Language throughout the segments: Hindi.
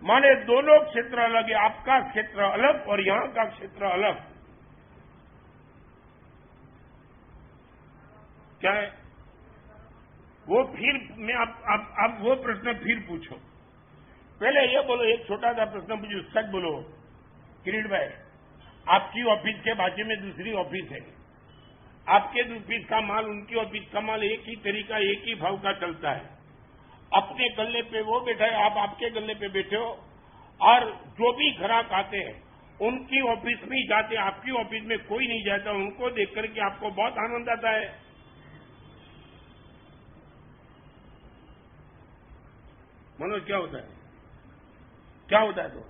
माने दोनों क्षेत्र अलग है, आपका क्षेत्र अलग और यहां का क्षेत्र अलग। क्या है वो? फिर मैं आप वो प्रश्न फिर पूछो। पहले ये बोलो, एक छोटा सा प्रश्न पूछो, सच बोलो किरीट भाई, आपकी ऑफिस के बाजू में दूसरी ऑफिस है, आपके ऑफिस का माल उनकी ऑफिस का माल एक ही तरीका एक ही भाव का चलता है, अपने गले पे वो बैठा है, आप आपके गले पे बैठे हो, और जो भी ग्राहक आते हैं उनकी ऑफिस में ही जाते हैं, आपकी ऑफिस में कोई नहीं जाता, उनको देख करके आपको बहुत आनंद आता है। मनोज क्या होता है, क्या होता है? तो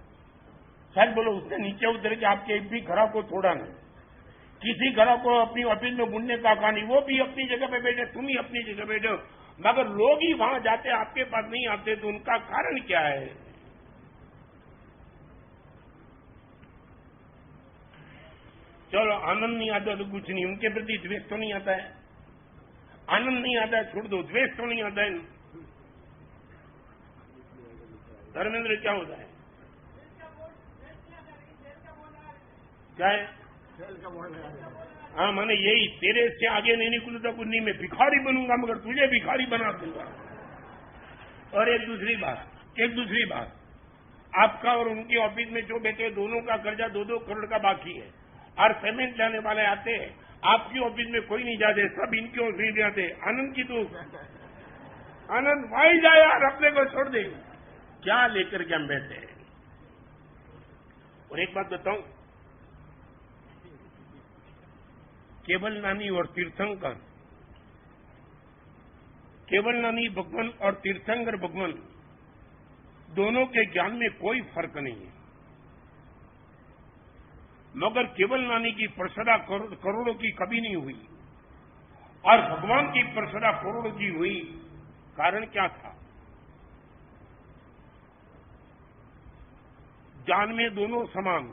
सच बोलो, उसने नीचे उतर के आपके एक भी ग्राहक को छोड़ा नहीं, किसी ग्राहक को अपनी ऑफिस में बुनने का कहा नहीं, वो भी अपनी जगह पे बैठे, तुम ही अपनी जगह बैठे हो, मगर लोग ही वहां जाते आपके पास नहीं आते, तो उनका कारण क्या है? चलो आनंद नहीं आता तो कुछ नहीं, उनके प्रति द्वेष तो नहीं आता है, आनंद नहीं आता है छोड़ दो, द्वेष तो नहीं आता है। धर्मेंद्र क्या होता है, क्या है? हाँ माने यही, तेरे से आगे नहीं निकलूंगा कुछ नहीं, मैं भिखारी बनूंगा मगर तुझे भिखारी बना दूंगा। और एक दूसरी बात, आपका और उनके ऑफिस में जो बैठे दोनों का कर्जा 2-2 करोड़ का बाकी है, और पेमेंट लाने वाले आते हैं, आपकी ऑफिस में कोई नहीं जाते, सब इनकी ऑफिस में जाते। आनंद की तो आनंद वहीं जाए यार, अपने को छोड़ दे, क्या लेकर के हम बैठे हैं। और एक बात बताऊं, केवल नानी और तीर्थंकर, केवल नानी भगवान और तीर्थंकर भगवान दोनों के ज्ञान में कोई फर्क नहीं है, मगर केवल नानी की प्रसदा करोड़ों की कभी नहीं हुई और भगवान की प्रसदा करोड़ों की हुई। कारण क्या था? ज्ञान में दोनों समान,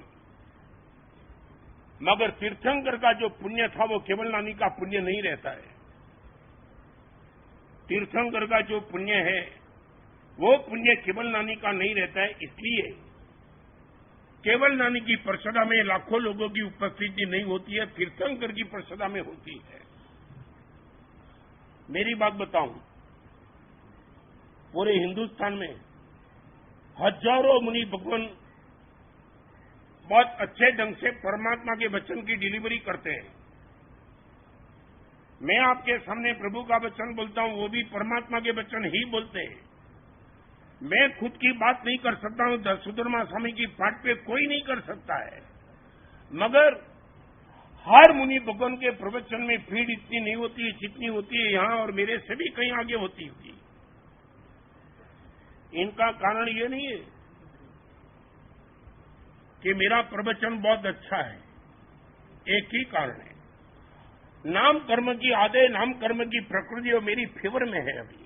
मगर तीर्थंकर का जो पुण्य था वो केवल नानी का पुण्य नहीं रहता है। तीर्थंकर का जो पुण्य है वो पुण्य केवल नानी का नहीं रहता है, इसलिए केवल नानी की प्रसदा में लाखों लोगों की उपस्थिति नहीं होती है, तीर्थंकर की प्रसदा में होती है। मेरी बात बताऊं, पूरे हिंदुस्तान में हजारों मुनि भगवान बहुत अच्छे ढंग से परमात्मा के वचन की डिलीवरी करते हैं। मैं आपके सामने प्रभु का वचन बोलता हूं, वो भी परमात्मा के वचन ही बोलते हैं। मैं खुद की बात नहीं कर सकता हूं, सुधर्मा स्वामी की पाठ पे कोई नहीं कर सकता है, मगर हर मुनि भगवान के प्रवचन में भीड़ इतनी नहीं होती है जितनी होती है यहां, और मेरे से भी कहीं आगे होती हुई। इनका कारण ये नहीं है कि मेरा प्रवचन बहुत अच्छा है, एक ही कारण है, नाम कर्म की आदे, नाम कर्म की प्रकृति और मेरी फेवर में है। अभी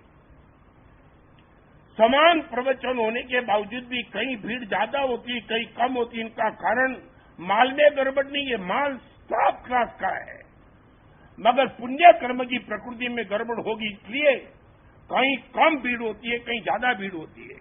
समान प्रवचन होने के बावजूद भी कहीं भीड़ ज्यादा होती, कहीं कम होती। इनका कारण माल में गड़बड़ नहीं है, माल साफ क्लास का है, मगर पुण्य कर्म की प्रकृति में गड़बड़ होगी, इसलिए कहीं कम भीड़ होती है, कहीं ज्यादा भीड़ होती है।